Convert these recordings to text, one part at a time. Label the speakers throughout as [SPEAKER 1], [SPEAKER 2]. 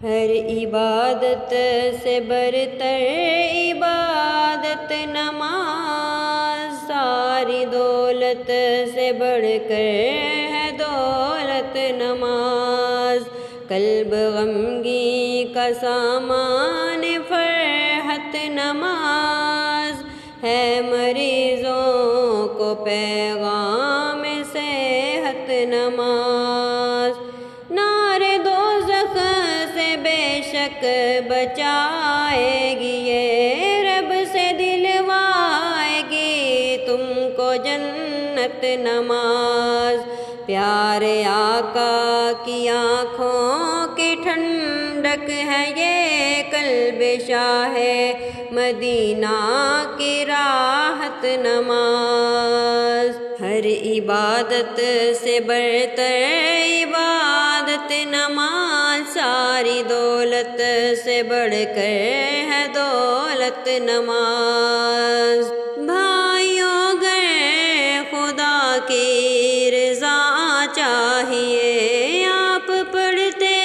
[SPEAKER 1] ہر عبادت سے برتر عبادت نماز، ساری دولت سے بڑھ کر ہے دولت نماز، قلب غمگی کا سامان فرحت نماز، ہے مریضوں کو پیغام صحت نماز، نارے دوزخ سے بے شک بچائے گی یہ، رب سے دلوائے گی تم کو جنت نماز، پیارے آقا کی آنکھوں کی ٹھنڈک ہے یہ، قلب شاہ مدینہ کی راحت نماز، ہر عبادت سے برتر عبادت نماز، ساری دولت سے بڑھ کر ہے دولت نماز، بھائیوں گر خدا کی رضا چاہیے، آپ پڑھتے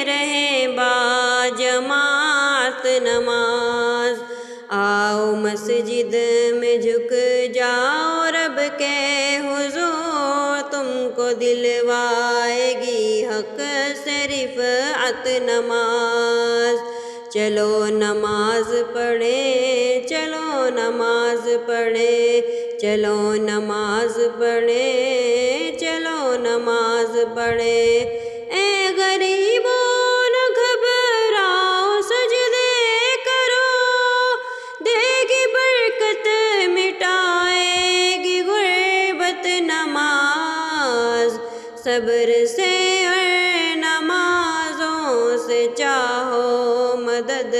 [SPEAKER 1] رہیں با جماعت نماز، آؤ مسجد میں جھک جاؤ رب کے حضور، تم کو دلوائے گی حق سے رفعت نماز، چلو نماز پڑھیں چلو نماز پڑھیں چلو نماز پڑھیں چلو نماز پڑھیں، اے غریبوں نہ گھبراؤ سجدے کرو، دے گی برکت مٹائے گی غربت نماز، صبر سے اور نمازوں سے چاہو مدد،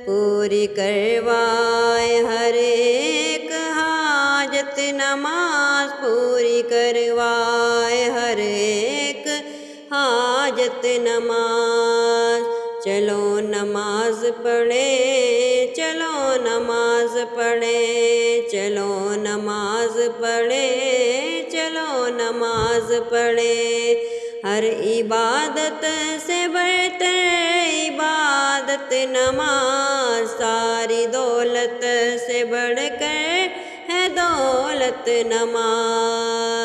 [SPEAKER 1] پوری کروائے ہر ایک حاجت نماز، پوری کروائے ہر ایک حاجت نماز، چلو نماز پڑھیں چلو نماز پڑھیں چلو نماز پڑھیں چلو نماز پڑھیں، ہر عبادت سے برتر عبادت نماز، ساری دولت سے بڑھ کر ہے دولت نماز۔